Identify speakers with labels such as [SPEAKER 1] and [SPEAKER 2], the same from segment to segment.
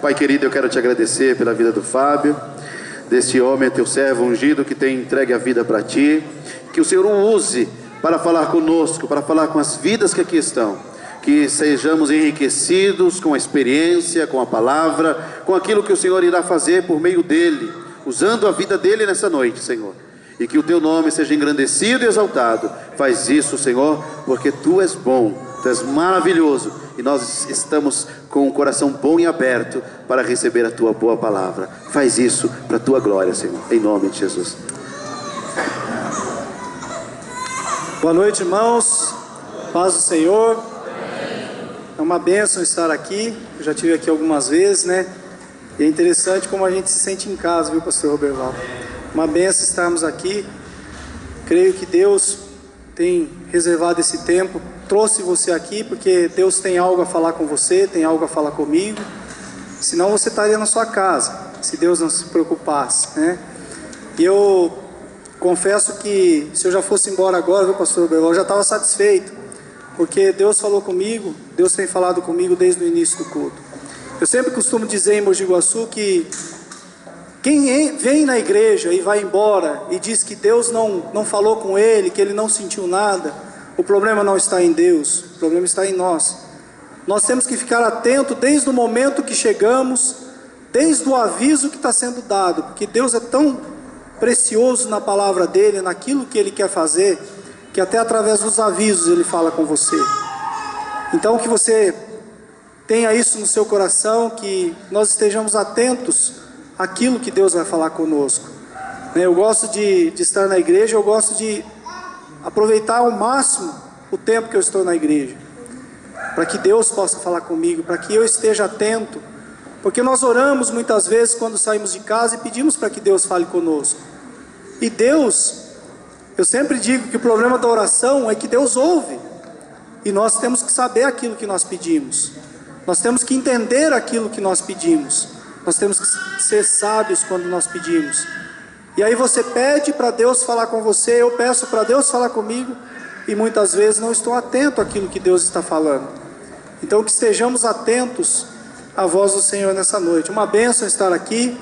[SPEAKER 1] Pai querido, eu quero te agradecer pela vida do Fábio, deste homem, teu servo ungido, que tem entregue a vida para ti. Que o Senhor o use para falar conosco, para falar com as vidas que aqui estão. Que sejamos enriquecidos com a experiência, com a palavra, com aquilo que o Senhor irá fazer por meio dele, usando a vida dele nessa noite, Senhor. E que o teu nome seja engrandecido e exaltado. Faz isso, Senhor, porque tu és bom, tu és maravilhoso, e nós estamos com o coração bom e aberto para receber a tua boa palavra. Faz isso para a tua glória, Senhor, em nome de Jesus.
[SPEAKER 2] Boa noite, irmãos. Paz do Senhor. É uma bênção estar aqui. Eu já estive aqui algumas vezes, né? E é interessante como a gente se sente em casa, viu, pastor Roberval? Uma bênção estarmos aqui. Creio que Deus tem reservado esse tempo, trouxe você aqui porque Deus tem algo a falar com você, tem algo a falar comigo. Senão você estaria na sua casa, se Deus não se preocupasse, né? E eu confesso que se eu já fosse embora agora, viu, pastor Roberval, eu já estava satisfeito, porque Deus falou comigo, Deus tem falado comigo desde o início do culto. Eu sempre costumo dizer em Mogi Guaçu que quem vem na igreja e vai embora e diz que Deus não falou com ele, que ele não sentiu nada, o problema não está em Deus, o problema está em nós. Nós temos que ficar atento desde o momento que chegamos, desde o aviso que está sendo dado, porque Deus é tão precioso na palavra dele, naquilo que ele quer fazer, que até através dos avisos ele fala com você. Então que você tenha isso no seu coração, que nós estejamos atentos àquilo que Deus vai falar conosco. Eu gosto de estar na igreja, eu gosto de aproveitar ao máximo o tempo que eu estou na igreja, para que Deus possa falar comigo, para que eu esteja atento, porque nós oramos muitas vezes quando saímos de casa e pedimos para que Deus fale conosco. E Deus, eu sempre digo que o problema da oração é que Deus ouve, e nós temos que saber aquilo que nós pedimos, nós temos que entender aquilo que nós pedimos, nós temos que ser sábios quando nós pedimos. E aí você pede para Deus falar com você, eu peço para Deus falar comigo, e muitas vezes não estou atento àquilo que Deus está falando. Então que estejamos atentos à voz do Senhor nessa noite. Uma bênção estar aqui.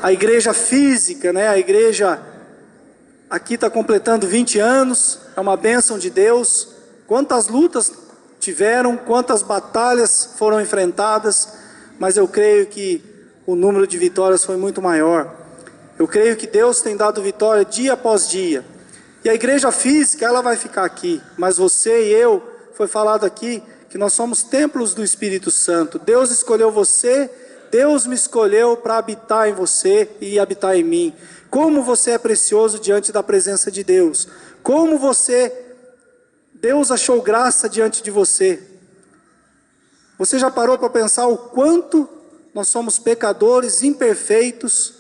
[SPEAKER 2] A igreja física, né? A igreja aqui está completando 20 anos, é uma bênção de Deus. Quantas lutas tiveram, quantas batalhas foram enfrentadas, mas eu creio que o número de vitórias foi muito maior. Eu creio que Deus tem dado vitória dia após dia. E a igreja física, ela vai ficar aqui, mas você e eu, foi falado aqui, que nós somos templos do Espírito Santo. Deus escolheu você, Deus me escolheu para habitar em você e habitar em mim. Como você é precioso diante da presença de Deus. Como Deus achou graça diante de você. Você já parou para pensar o quanto nós somos pecadores, imperfeitos,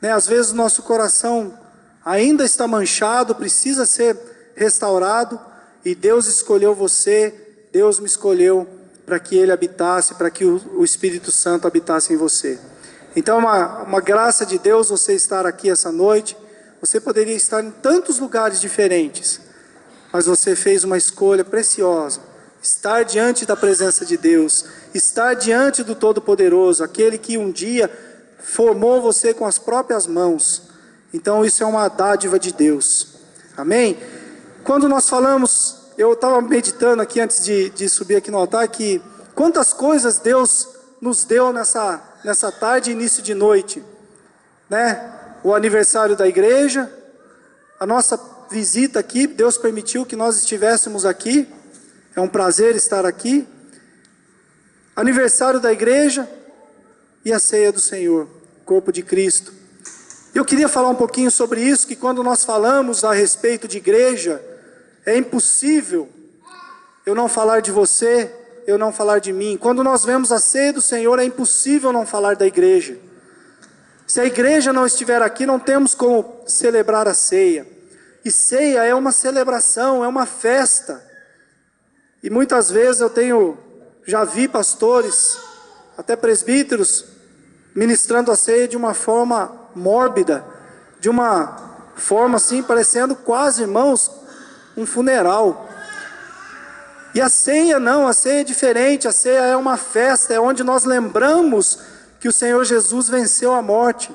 [SPEAKER 2] né? Às vezes o nosso coração ainda está manchado, precisa ser restaurado, e Deus escolheu você, Deus me escolheu para que Ele habitasse, para que o Espírito Santo habitasse em você. Então é uma graça de Deus você estar aqui essa noite. Você poderia estar em tantos lugares diferentes, mas você fez uma escolha preciosa, estar diante da presença de Deus, estar diante do Todo-Poderoso, aquele que um dia formou você com as próprias mãos. Então isso é uma dádiva de Deus, amém? Quando nós falamos, eu estava meditando aqui antes de subir aqui no altar, que quantas coisas Deus nos deu nessa tarde e início de noite, né? O aniversário da igreja, a nossa visita aqui, Deus permitiu que nós estivéssemos aqui, é um prazer estar aqui, aniversário da igreja e a ceia do Senhor, corpo de Cristo. Eu queria falar um pouquinho sobre isso, que quando nós falamos a respeito de igreja, é impossível eu não falar de você, eu não falar de mim. Quando nós vemos a ceia do Senhor, é impossível não falar da igreja. Se a igreja não estiver aqui, não temos como celebrar a ceia. E ceia é uma celebração, é uma festa. E muitas vezes já vi pastores, até presbíteros, ministrando a ceia de uma forma mórbida, de uma forma assim, parecendo quase, irmãos, um funeral. E a ceia não, a ceia é diferente, a ceia é uma festa, é onde nós lembramos que o Senhor Jesus venceu a morte,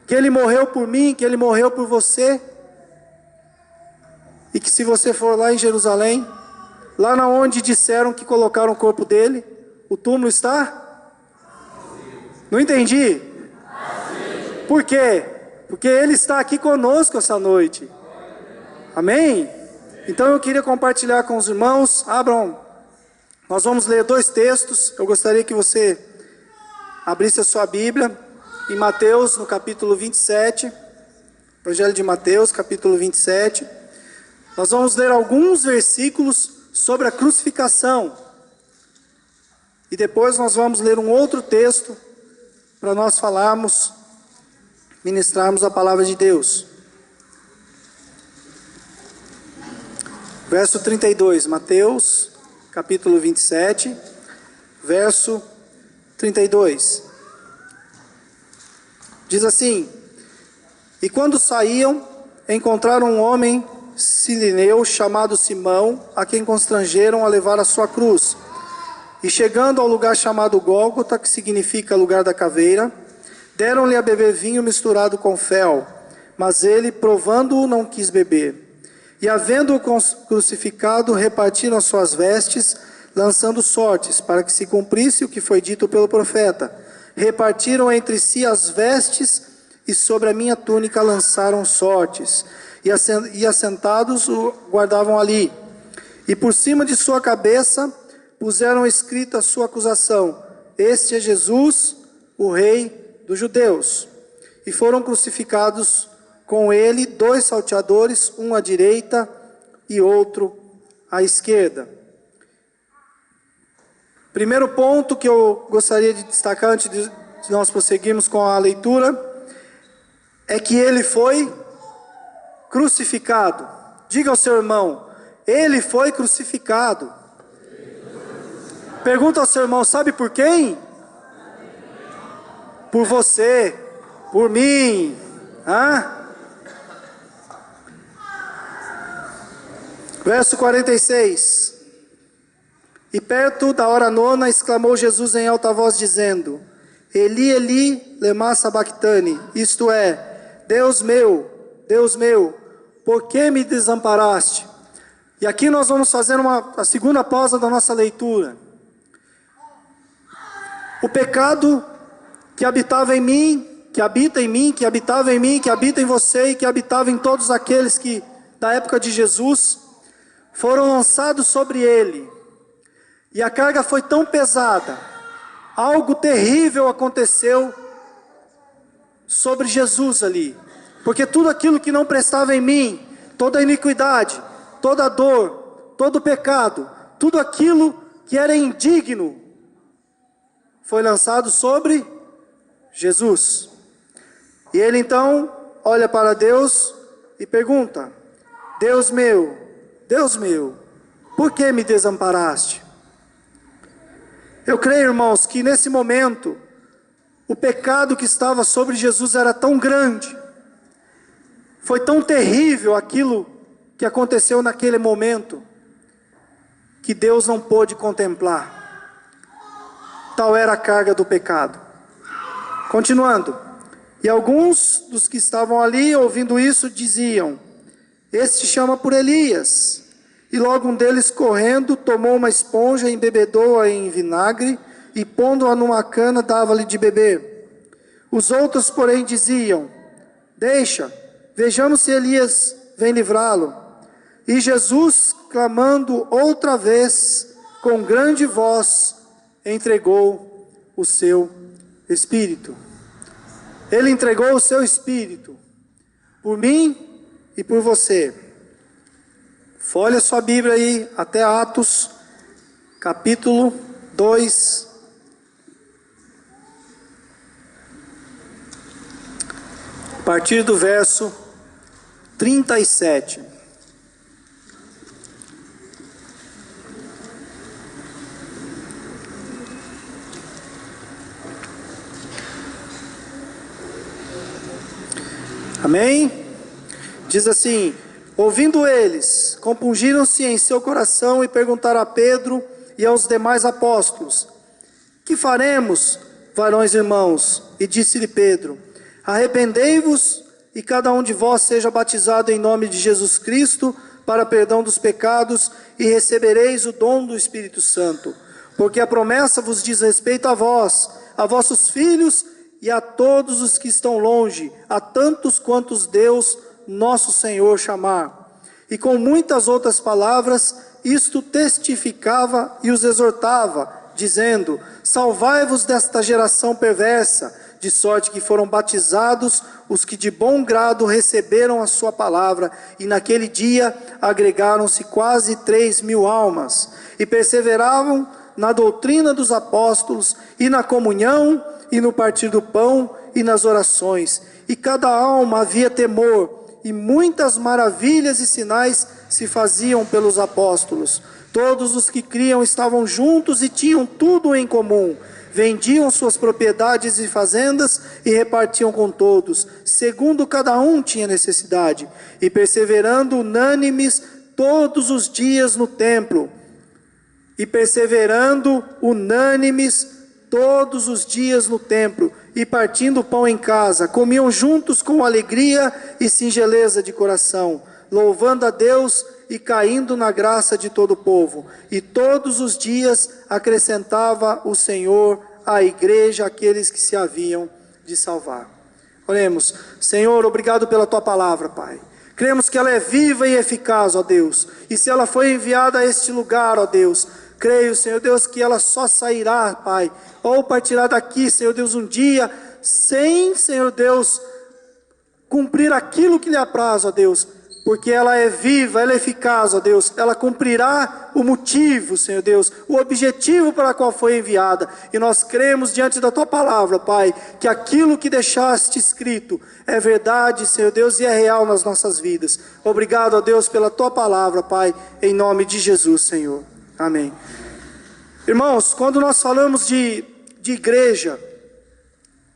[SPEAKER 2] que Ele morreu por mim, que Ele morreu por você, e que se você for lá em Jerusalém, lá na onde disseram que colocaram o corpo dele, o túmulo está? Não entendi. Por quê? Porque Ele está aqui conosco essa noite. Amém? Então eu queria compartilhar com os irmãos. Abram, nós vamos ler 2 textos. Eu gostaria que você abrisse a sua Bíblia em Mateus, no capítulo 27. Evangelho de Mateus, capítulo 27. Nós vamos ler alguns versículos sobre a crucificação. E depois nós vamos ler um outro texto para nós falarmos, ministrarmos a palavra de Deus. Verso 32, Mateus, capítulo 27, verso 32. Diz assim: E quando saíam, encontraram um homem sirineu chamado Simão, a quem constrangeram a levar a sua cruz. E chegando ao lugar chamado Gólgota, que significa lugar da caveira, deram-lhe a beber vinho misturado com fel, mas ele, provando-o, não quis beber. E havendo-o crucificado, repartiram as suas vestes, lançando sortes, para que se cumprisse o que foi dito pelo profeta. Repartiram entre si as vestes, e sobre a minha túnica lançaram sortes. E assentados o guardavam ali. E por cima de sua cabeça puseram escrita a sua acusação: Este é Jesus, o Rei dos Judeus. E foram crucificados com ele 2 salteadores, um à direita e outro à esquerda. Primeiro ponto que eu gostaria de destacar antes de nós prosseguirmos com a leitura é que ele foi crucificado. Diga ao seu irmão: ele foi crucificado. Pergunta ao seu irmão: sabe por quem? Por você, por mim. Verso 46. E perto da hora 9, exclamou Jesus em alta voz, dizendo: Eli, Eli, lema sabachthani, isto é, Deus meu, por que me desamparaste? E aqui nós vamos fazer a segunda pausa da nossa leitura. O pecado que habitava em mim, que habita em mim, que habitava em mim, que habita em você e que habitava em todos aqueles que, da época de Jesus, foram lançados sobre ele. E a carga foi tão pesada, algo terrível aconteceu sobre Jesus ali. Porque tudo aquilo que não prestava em mim, toda a iniquidade, toda a dor, todo o pecado, tudo aquilo que era indigno, foi lançado sobre Jesus. E ele então olha para Deus e pergunta: Deus meu, por que me desamparaste? Eu creio, irmãos, que nesse momento, o pecado que estava sobre Jesus era tão grande, foi tão terrível aquilo que aconteceu naquele momento, que Deus não pôde contemplar. Tal era a carga do pecado. Continuando. E alguns dos que estavam ali, ouvindo isso, diziam: Este chama por Elias. E logo um deles, correndo, tomou uma esponja, embebedou-a em vinagre, e pondo-a numa cana, dava-lhe de beber. Os outros, porém, diziam: Deixa, vejamos se Elias vem livrá-lo. E Jesus, clamando outra vez, com grande voz, entregou o seu Espírito. Ele entregou o seu Espírito por mim e por você. Folhe a sua Bíblia aí até Atos, capítulo 2. A partir do verso 37. Amém? Diz assim: ouvindo eles, compungiram-se em seu coração e perguntaram a Pedro e aos demais apóstolos: que faremos, varões irmãos? E disse-lhe Pedro: arrependei-vos e cada um de vós seja batizado em nome de Jesus Cristo para perdão dos pecados, e recebereis o dom do Espírito Santo. Porque a promessa vos diz respeito a vós, a vossos filhos e a todos os que estão longe, a tantos quantos Deus, nosso Senhor, chamar. E com muitas outras palavras, isto testificava e os exortava, dizendo: salvai-vos desta geração perversa, de sorte que foram batizados os que de bom grado receberam a sua palavra, e naquele dia agregaram-se quase 3.000 almas, e perseveravam na doutrina dos apóstolos, e na comunhão, e no partir do pão, e nas orações. E cada alma havia temor, e muitas maravilhas e sinais se faziam pelos apóstolos. Todos os que criam estavam juntos e tinham tudo em comum. Vendiam suas propriedades e fazendas e repartiam com todos, segundo cada um tinha necessidade. E perseverando unânimes todos os dias no templo. E partindo o pão em casa, comiam juntos com alegria e singeleza de coração, louvando a Deus e caindo na graça de todo o povo. E todos os dias acrescentava o Senhor à igreja aqueles que se haviam de salvar. Oremos. Senhor, obrigado pela Tua palavra, Pai. Cremos que ela é viva e eficaz, ó Deus. E se ela foi enviada a este lugar, ó Deus, creio, Senhor Deus, que ela só sairá, Pai, ou partirá daqui, Senhor Deus, um dia, sem, Senhor Deus, cumprir aquilo que lhe apraz, ó Deus, porque ela é viva, ela é eficaz, ó Deus, ela cumprirá o motivo, Senhor Deus, o objetivo para o qual foi enviada, e nós cremos diante da Tua palavra, Pai, que aquilo que deixaste escrito é verdade, Senhor Deus, e é real nas nossas vidas. Obrigado, ó Deus, pela Tua palavra, Pai, em nome de Jesus, Senhor. Amém. Irmãos, quando nós falamos de igreja,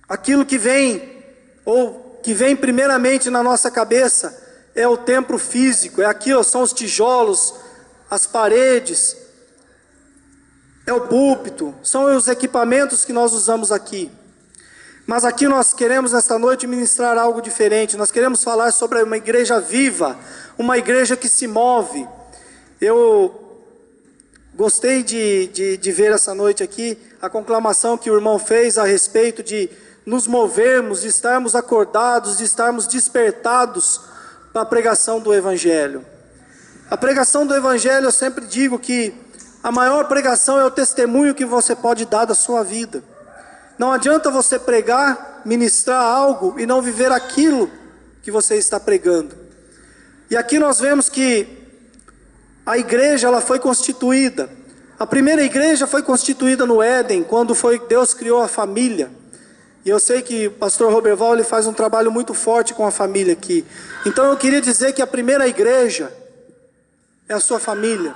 [SPEAKER 2] aquilo que vem, ou que vem primeiramente na nossa cabeça, é o templo físico, é aquilo, são os tijolos, as paredes, é o púlpito, são os equipamentos que nós usamos aqui. Mas aqui nós queremos nesta noite ministrar algo diferente, nós queremos falar sobre uma igreja viva, uma igreja que se move. Eu gostei de ver essa noite aqui a conclamação que o irmão fez a respeito de nos movermos, de estarmos acordados, de estarmos despertados para a pregação do Evangelho. A pregação do Evangelho, eu sempre digo que a maior pregação é o testemunho que você pode dar da sua vida. Não adianta você pregar, ministrar algo e não viver aquilo que você está pregando. E aqui nós vemos que a igreja, ela foi constituída. A primeira igreja foi constituída no Éden, quando Deus criou a família. E eu sei que o pastor Roberval, ele faz um trabalho muito forte com a família aqui. Então eu queria dizer que a primeira igreja é a sua família.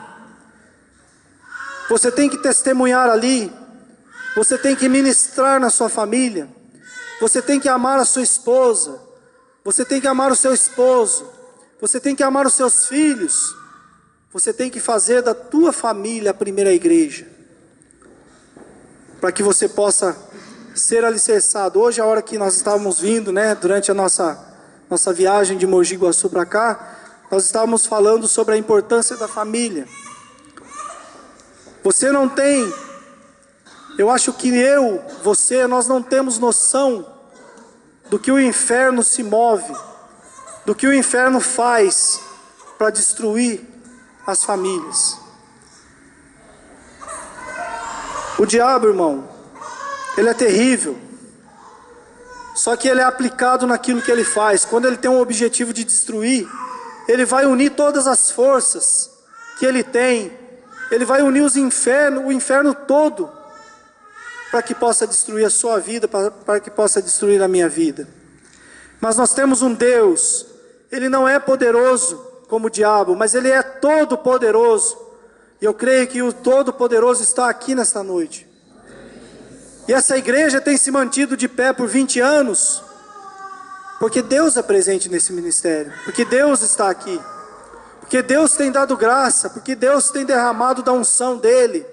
[SPEAKER 2] Você tem que testemunhar ali. Você tem que ministrar na sua família. Você tem que amar a sua esposa. Você tem que amar o seu esposo. Você tem que amar os seus filhos. Você tem que fazer da tua família a primeira igreja. Para que você possa ser alicerçado. Hoje, a hora que nós estávamos vindo, durante a nossa viagem de Mogi Guaçu para cá, nós estávamos falando sobre a importância da família. Você não tem, eu acho que nós não temos noção do que o inferno se move, do que o inferno faz para destruir as famílias. O diabo, irmão, ele é terrível, só que ele é aplicado naquilo que ele faz. Quando ele tem um objetivo de destruir, ele vai unir todas as forças que ele tem, ele vai unir o inferno todo, para que possa destruir a sua vida, para que possa destruir a minha vida. Mas nós temos um Deus, ele não é poderoso como o diabo, mas ele é todo poderoso, e eu creio que o todo poderoso está aqui nesta noite. E essa igreja tem se mantido de pé por 20 anos, porque Deus é presente nesse ministério, porque Deus está aqui, porque Deus tem dado graça, porque Deus tem derramado da unção dEle.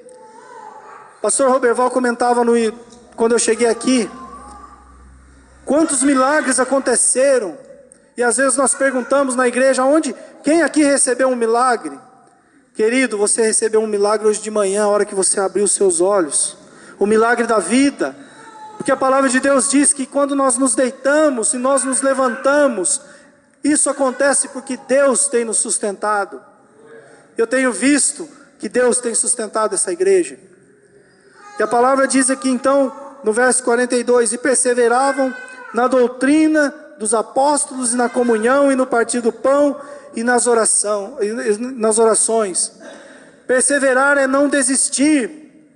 [SPEAKER 2] Pastor Roberval comentava quando eu cheguei aqui, quantos milagres aconteceram, e às vezes nós perguntamos na igreja, quem aqui recebeu um milagre? Querido, você recebeu um milagre hoje de manhã, a hora que você abriu os seus olhos, o milagre da vida, porque a palavra de Deus diz que quando nós nos deitamos e nós nos levantamos, isso acontece porque Deus tem nos sustentado. Eu tenho visto que Deus tem sustentado essa igreja. E a palavra diz aqui então, no verso 42, e perseveravam na doutrina dos apóstolos e na comunhão e no partir do pão e nas orações. Perseverar é não desistir,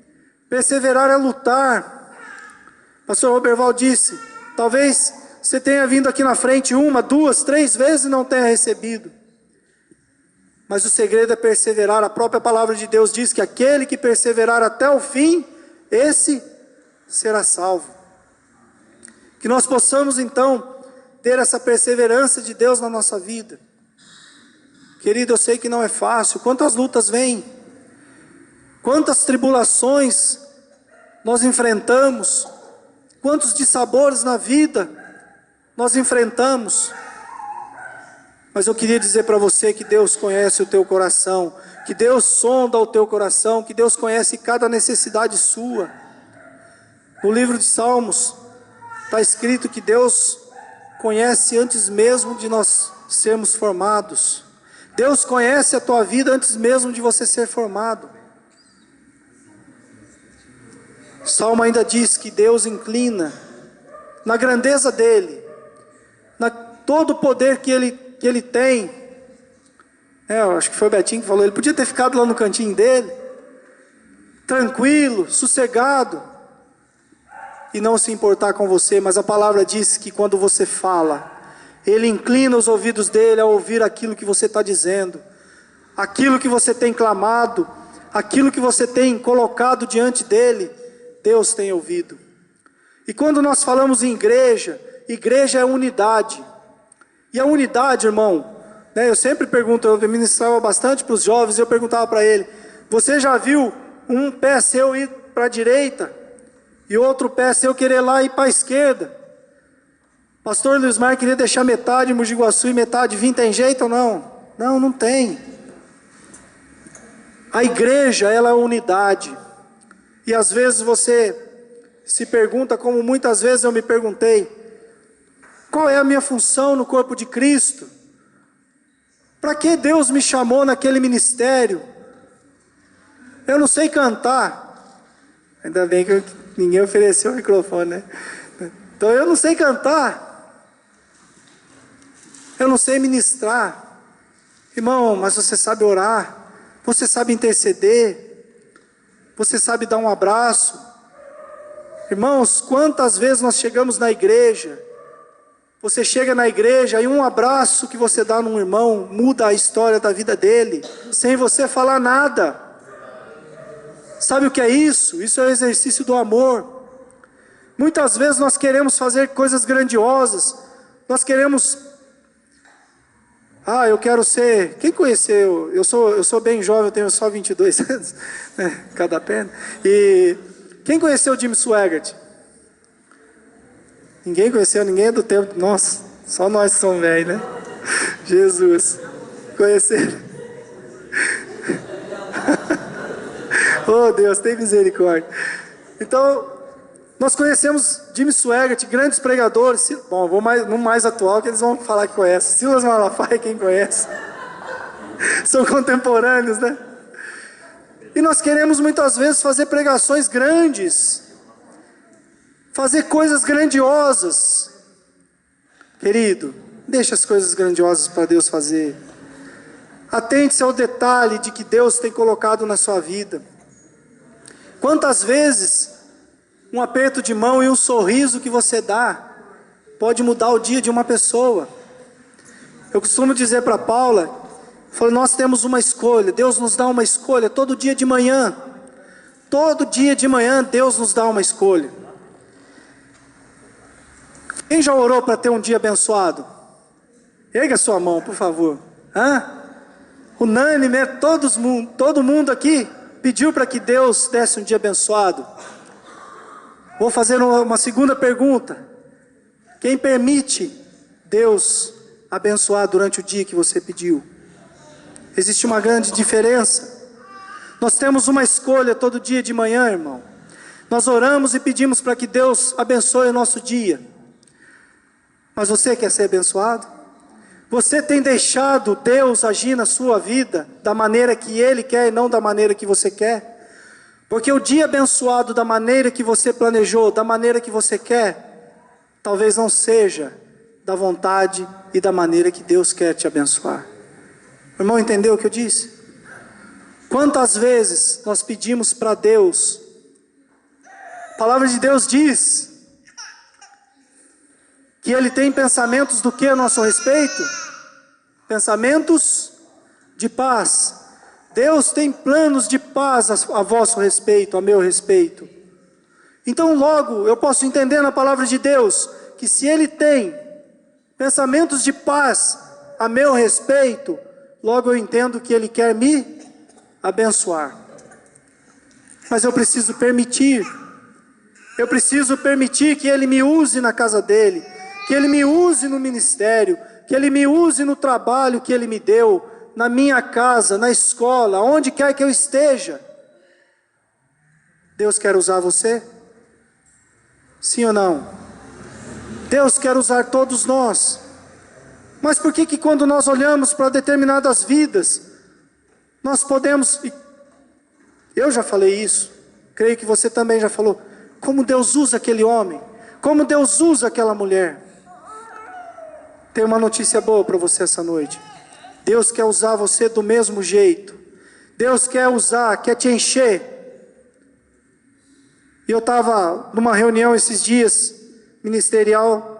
[SPEAKER 2] perseverar é lutar. Pastor Roberval disse, talvez você tenha vindo aqui na frente 1, 2, 3 vezes e não tenha recebido. Mas o segredo é perseverar. A própria palavra de Deus diz que aquele que perseverar até o fim, esse será salvo. Que nós possamos então ter essa perseverança de Deus na nossa vida. Querido, eu sei que não é fácil. Quantas lutas vêm? Quantas tribulações nós enfrentamos? Quantos dissabores na vida nós enfrentamos? Mas eu queria dizer para você que Deus conhece o teu coração, que Deus sonda o teu coração, que Deus conhece cada necessidade sua. No livro de Salmos está escrito que Deus conhece antes mesmo de nós sermos formados. Deus conhece a tua vida antes mesmo de você ser formado. O Salmo ainda diz que Deus inclina na grandeza dEle, todo o poder que ele tem. Eu acho que foi o Betinho que falou, ele podia ter ficado lá no cantinho dele, tranquilo, sossegado, e não se importar com você, mas a palavra diz que quando você fala, Ele inclina os ouvidos dele a ouvir aquilo que você está dizendo, aquilo que você tem clamado, aquilo que você tem colocado diante dele, Deus tem ouvido. E quando nós falamos em igreja, igreja é unidade. E a unidade, irmão, eu sempre pergunto, eu ministrava bastante para os jovens, eu perguntava para ele, você já viu um pé seu ir para a direita, e outro pé seu querer lá ir para a esquerda? Pastor Luiz Mar queria deixar metade em Mogi Guaçu e metade vir, tem jeito ou não? Não, não tem. A igreja, ela é unidade. E às vezes você se pergunta, como muitas vezes eu me perguntei, qual é a minha função no corpo de Cristo? Para que Deus me chamou naquele ministério? Eu não sei cantar. Ainda bem que ninguém ofereceu o microfone, né? Então eu não sei cantar. Eu não sei ministrar. Irmão, mas você sabe orar. Você sabe interceder. Você sabe dar um abraço. Irmãos, quantas vezes nós chegamos na igreja, você chega na igreja e um abraço que você dá num irmão muda a história da vida dele, sem você falar nada. Sabe o que é isso? Isso é o exercício do amor. Muitas vezes nós queremos fazer coisas grandiosas, nós queremos, eu quero ser, quem conheceu, eu sou bem jovem, eu tenho só 22 anos, né, cada perna, e quem conheceu o Jim Swaggart? Ninguém conheceu, ninguém é do tempo, nossa, só nós que somos velhos, né? Jesus, conheceram? Oh Deus, tem misericórdia. Então, nós conhecemos Jim Swaggart, grandes pregadores, bom, vou no mais atual que eles vão falar que conhece, Silas Malafaia, quem conhece? São contemporâneos, né? E nós queremos muitas vezes fazer pregações grandes, fazer coisas grandiosas. Querido, deixa as coisas grandiosas para Deus fazer. Atente-se ao detalhe de que Deus tem colocado na sua vida. Quantas vezes um aperto de mão e um sorriso que você dá pode mudar o dia de uma pessoa. Eu costumo dizer para Paula, nós temos uma escolha, Deus nos dá uma escolha todo dia de manhã. Todo dia de manhã Deus nos dá uma escolha. Quem já orou para ter um dia abençoado? Erga sua mão, por favor. unânime, todo mundo aqui pediu para que Deus desse um dia abençoado. Vou fazer uma segunda pergunta. Quem permite Deus abençoar durante o dia que você pediu? Existe uma grande diferença. Nós temos uma escolha todo dia de manhã, irmão. Nós oramos e pedimos para que Deus abençoe o nosso dia. Mas você quer ser abençoado? Você tem deixado Deus agir na sua vida da maneira que Ele quer e não da maneira que você quer? Porque o dia abençoado da maneira que você planejou, da maneira que você quer, talvez não seja da vontade e da maneira que Deus quer te abençoar. O irmão entendeu o que eu disse? Quantas vezes nós pedimos para Deus? A palavra de Deus diz que Ele tem pensamentos do que a nosso respeito? Pensamentos de paz. Deus tem planos de paz a vosso respeito, a meu respeito. Então logo eu posso entender na palavra de Deus que se Ele tem pensamentos de paz a meu respeito, logo eu entendo que Ele quer me abençoar. Mas eu preciso permitir que Ele me use na casa dEle, que Ele me use no ministério, que Ele me use no trabalho que Ele me deu, na minha casa, na escola, onde quer que eu esteja. Deus quer usar você? Sim ou não? Deus quer usar todos nós. Mas por que quando nós olhamos para determinadas vidas, nós podemos, eu já falei isso, creio que você também já falou, como Deus usa aquele homem, como Deus usa aquela mulher. Tem uma notícia boa para você essa noite. Deus quer usar você do mesmo jeito. Deus quer usar, quer te encher. E eu estava numa reunião esses dias, ministerial,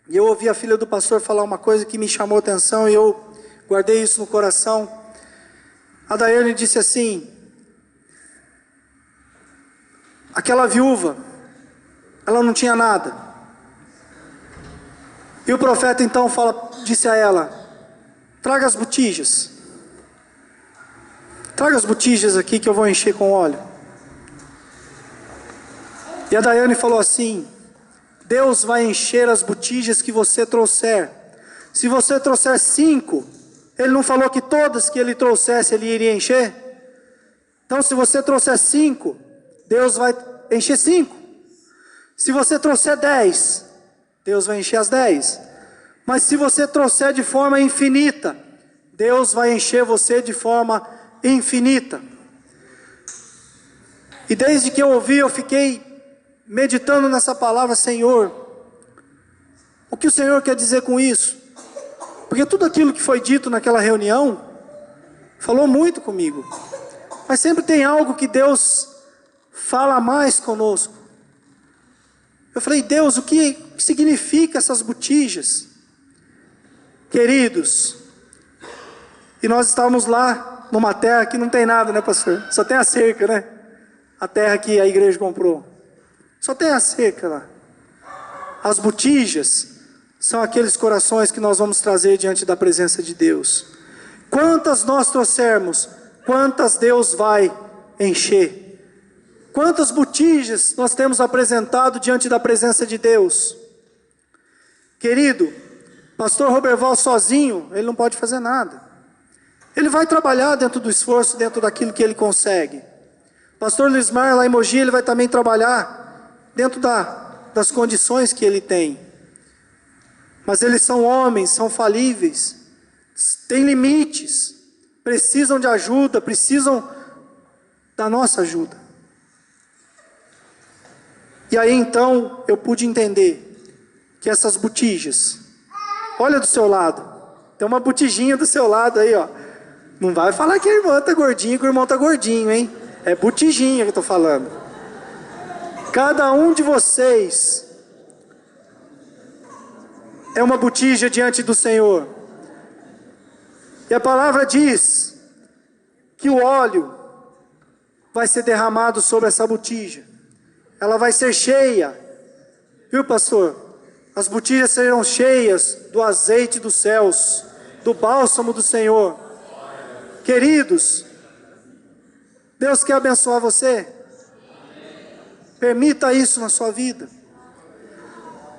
[SPEAKER 2] e eu ouvi a filha do pastor falar uma coisa que me chamou a atenção, e eu guardei isso no coração. A Daiane disse assim: aquela viúva, ela não tinha nada. E o profeta então disse a ela: traga as botijas. Traga as botijas aqui que eu vou encher com óleo. E a Daiane falou assim: Deus vai encher as botijas que você trouxer. Se você trouxer 5, Ele não falou que todas que Ele trouxesse Ele iria encher? Então se você trouxer 5, Deus vai encher 5. Se você trouxer 10, Deus vai encher as 10. Mas se você trouxer de forma infinita, Deus vai encher você de forma infinita. E desde que eu ouvi, eu fiquei meditando nessa palavra: Senhor, o que o Senhor quer dizer com isso? Porque tudo aquilo que foi dito naquela reunião falou muito comigo. Mas sempre tem algo que Deus fala mais conosco. Eu falei: Deus, o que significa essas botijas? Queridos, e nós estávamos lá numa terra que não tem nada, né, pastor? Só tem a cerca, né? A terra que a igreja comprou. Só tem a cerca lá. As botijas são aqueles corações que nós vamos trazer diante da presença de Deus. Quantas nós trouxermos, quantas Deus vai encher. Quantas botijas nós temos apresentado diante da presença de Deus. Querido, pastor Roberval sozinho, ele não pode fazer nada. Ele vai trabalhar dentro do esforço, dentro daquilo que ele consegue. Pastor Lismar lá em Mogi, ele vai também trabalhar dentro das condições que ele tem. Mas eles são homens, são falíveis, têm limites, precisam de ajuda, precisam da nossa ajuda. E aí então eu pude entender que essas botijas, olha do seu lado, tem uma botijinha do seu lado aí, ó. Não vai falar que a irmã está gordinha, que o irmão está gordinho, hein? É botijinha que eu estou falando. Cada um de vocês é uma botija diante do Senhor. E a palavra diz que o óleo vai ser derramado sobre essa botija. Ela vai ser cheia. Viu, pastor? As botijas serão cheias do azeite dos céus, do bálsamo do Senhor. Queridos, Deus quer abençoar você. Permita isso na sua vida.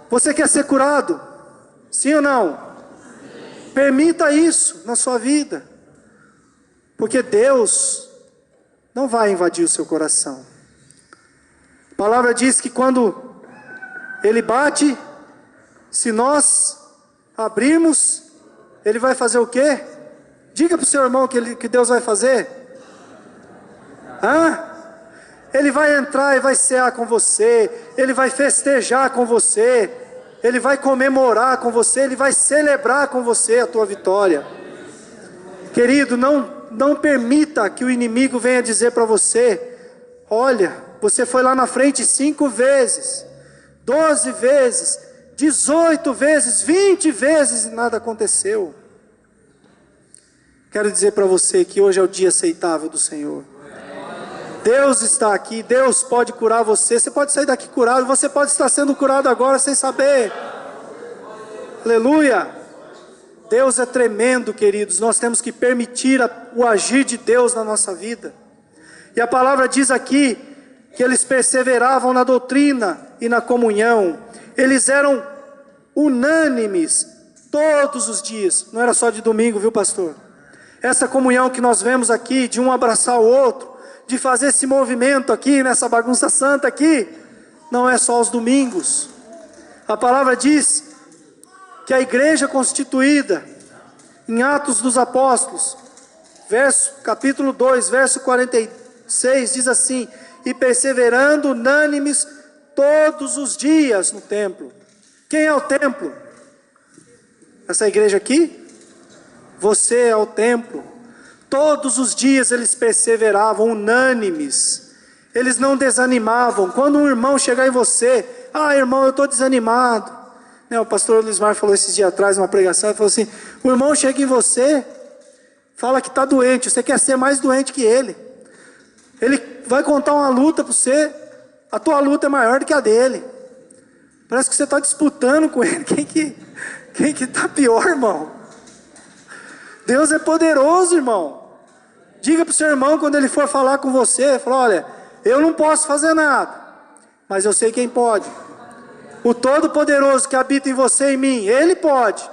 [SPEAKER 2] Você quer ser curado? Sim ou não? Permita isso na sua vida. Porque Deus não vai invadir o seu coração. A palavra diz que quando Ele bate, se nós abrirmos, Ele vai fazer o quê? Diga para o seu irmão que Deus vai fazer. Ele vai entrar e vai cear com você. Ele vai festejar com você. Ele vai comemorar com você. Ele vai celebrar com você a tua vitória. Querido, não permita que o inimigo venha dizer para você: olha, você foi lá na frente 5 vezes, 12 vezes, 18 vezes, 20 vezes e nada aconteceu. Quero dizer para você que hoje é o dia aceitável do Senhor. Deus está aqui, Deus pode curar você. Você pode sair daqui curado, você pode estar sendo curado agora sem saber. Aleluia. Deus é tremendo, queridos. Nós temos que permitir o agir de Deus na nossa vida. E a palavra diz aqui que eles perseveravam na doutrina e na comunhão. Eles eram unânimes todos os dias. Não era só de domingo, viu, pastor? Essa comunhão que nós vemos aqui, de um abraçar o outro, de fazer esse movimento aqui, nessa bagunça santa aqui, não é só aos domingos. A palavra diz que a igreja constituída, em Atos dos Apóstolos, capítulo 2, verso 46, diz assim: e perseverando unânimes todos os dias no templo. Quem é o templo? Essa igreja aqui? Você é o templo. Todos os dias eles perseveravam unânimes. Eles não desanimavam. Quando um irmão chegar em você: irmão, eu estou desanimado. O pastor Lismar falou esses dias atrás, numa pregação, ele falou assim: o irmão chega em você, fala que está doente, você quer ser mais doente que ele. Ele vai contar uma luta para você, a tua luta é maior do que a dele. Parece que você está disputando com ele, quem que está pior, irmão. Deus é poderoso, irmão. Diga para o seu irmão, quando ele for falar com você, fala: olha, eu não posso fazer nada, mas eu sei quem pode. O Todo-Poderoso que habita em você e em mim, Ele pode.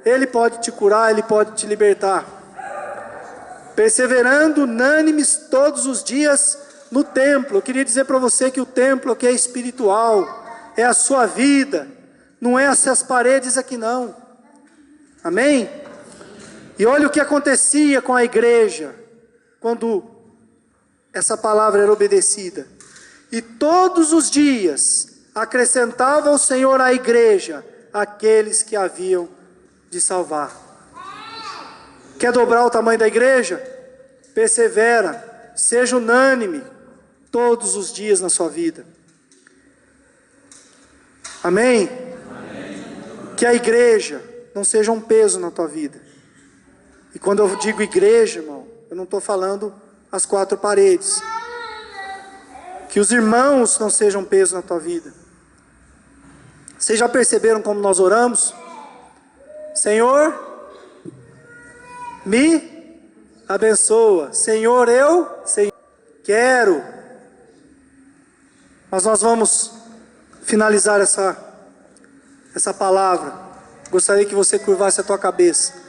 [SPEAKER 2] Ele pode te curar, Ele pode te libertar. Perseverando unânimes todos os dias no templo. Eu queria dizer para você que o templo aqui é espiritual, é a sua vida, não é essas paredes aqui não. Amém? E olha o que acontecia com a igreja quando essa palavra era obedecida. E todos os dias acrescentava o Senhor à igreja aqueles que haviam de salvar. Quer dobrar o tamanho da igreja? Persevera, seja unânime todos os dias na sua vida. Amém? Amém. Que a igreja não seja um peso na tua vida. E quando eu digo igreja, irmão, eu não estou falando as 4 paredes. Que os irmãos não sejam um peso na tua vida. Vocês já perceberam como nós oramos? Senhor, me abençoa. Senhor, eu quero. Mas nós vamos finalizar essa palavra. Gostaria que você curvasse a tua cabeça.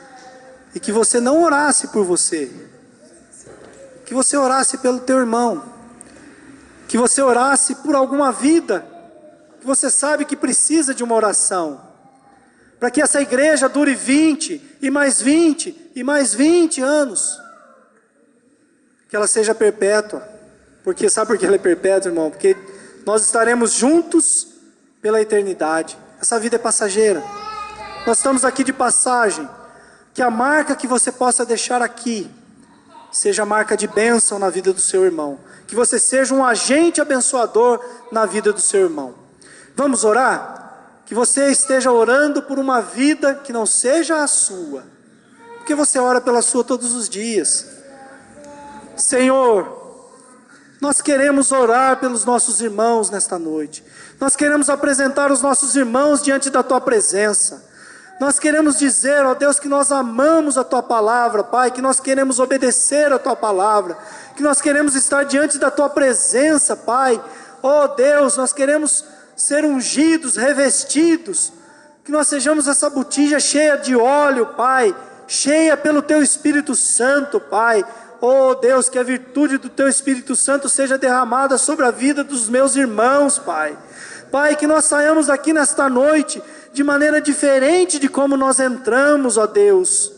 [SPEAKER 2] E que você não orasse por você. Que você orasse pelo teu irmão. Que você orasse por alguma vida que você sabe que precisa de uma oração, para que essa igreja dure 20, e mais 20, e mais 20 anos, que ela seja perpétua. Porque sabe por que ela é perpétua, irmão? Porque nós estaremos juntos pela eternidade. Essa vida é passageira, nós estamos aqui de passagem. Que a marca que você possa deixar aqui seja marca de bênção na vida do seu irmão, que você seja um agente abençoador na vida do seu irmão. Vamos orar? Que você esteja orando por uma vida que não seja a sua, porque você ora pela sua todos os dias. Senhor, nós queremos orar pelos nossos irmãos nesta noite. Nós queremos apresentar os nossos irmãos diante da tua presença. Nós queremos dizer, ó Deus, que nós amamos a Tua palavra, Pai, que nós queremos obedecer a Tua palavra, que nós queremos estar diante da Tua presença, Pai. Ó Deus, nós queremos ser ungidos, revestidos, que nós sejamos essa botija cheia de óleo, Pai, cheia pelo Teu Espírito Santo, Pai. Ó Deus, que a virtude do Teu Espírito Santo seja derramada sobre a vida dos meus irmãos, Pai. Pai, que nós saiamos aqui nesta noite de maneira diferente de como nós entramos, ó Deus.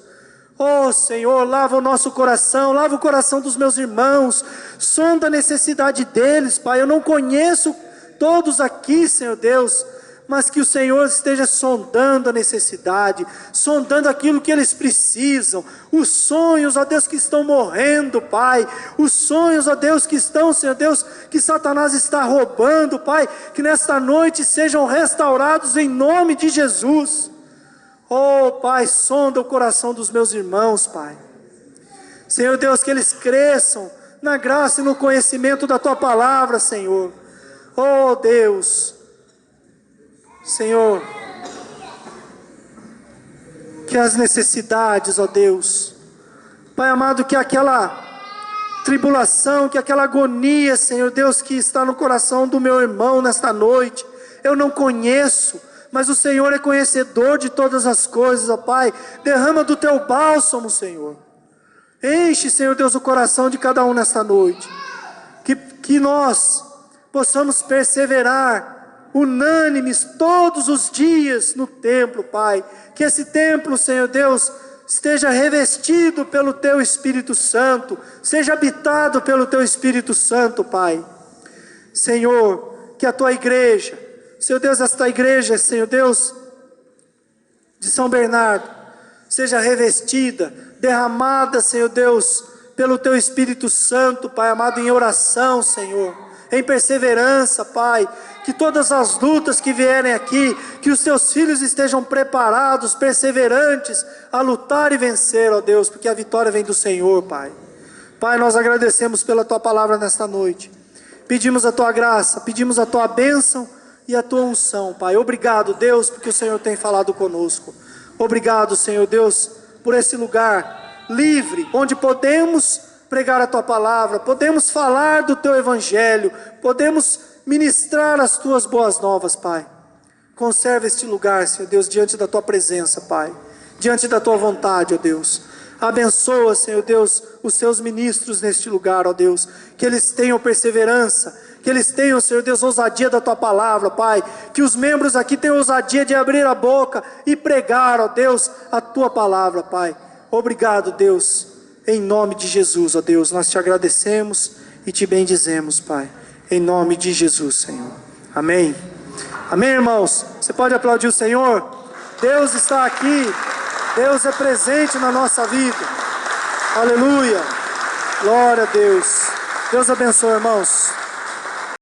[SPEAKER 2] Ó Senhor, lava o nosso coração, lava o coração dos meus irmãos, sonda a necessidade deles, Pai. Eu não conheço todos aqui, Senhor Deus, mas que o Senhor esteja sondando a necessidade, sondando aquilo que eles precisam, os sonhos, ó Deus, que estão morrendo, Pai, os sonhos, ó Deus, que estão, Senhor Deus, que Satanás está roubando, Pai, que nesta noite sejam restaurados em nome de Jesus. Oh Pai, sonda o coração dos meus irmãos, Pai. Senhor Deus, que eles cresçam na graça e no conhecimento da Tua palavra, Senhor. Oh Deus, Senhor, que as necessidades, ó Deus, Pai amado, que aquela tribulação, que aquela agonia, Senhor Deus, que está no coração do meu irmão nesta noite, eu não conheço, mas o Senhor é conhecedor de todas as coisas, ó Pai. Derrama do Teu bálsamo, Senhor. Enche, Senhor Deus, o coração de cada um nesta noite, que nós possamos perseverar unânimes todos os dias no templo, Pai. Que esse templo, Senhor Deus, esteja revestido pelo Teu Espírito Santo, seja habitado pelo Teu Espírito Santo, Pai. Senhor, que a Tua igreja, Senhor Deus, esta igreja, Senhor Deus, de São Bernardo, seja revestida, derramada, Senhor Deus, pelo Teu Espírito Santo, Pai amado, em oração, Senhor, em perseverança, Pai. Que todas as lutas que vierem aqui, que os Teus filhos estejam preparados, perseverantes, a lutar e vencer, ó Deus, porque a vitória vem do Senhor, Pai. Pai, nós agradecemos pela Tua palavra nesta noite, pedimos a Tua graça, pedimos a Tua bênção e a Tua unção, Pai. Obrigado, Deus, porque o Senhor tem falado conosco. Obrigado, Senhor Deus, por esse lugar livre, onde podemos pregar a Tua palavra, podemos falar do Teu Evangelho, podemos ministrar as Tuas boas novas, Pai. Conserva este lugar, Senhor Deus, diante da Tua presença, Pai, diante da Tua vontade, ó Deus. Abençoa, Senhor Deus, os Teus ministros neste lugar, ó Deus, que eles tenham perseverança, que eles tenham, Senhor Deus, ousadia da Tua palavra, Pai, que os membros aqui tenham ousadia de abrir a boca e pregar, ó Deus, a Tua palavra, Pai. Obrigado, Deus, em nome de Jesus, ó Deus, nós Te agradecemos e Te bendizemos, Pai. Em nome de Jesus, Senhor. Amém. Amém, irmãos? Você pode aplaudir o Senhor? Deus está aqui. Deus é presente na nossa vida. Aleluia. Glória a Deus. Deus abençoe, irmãos.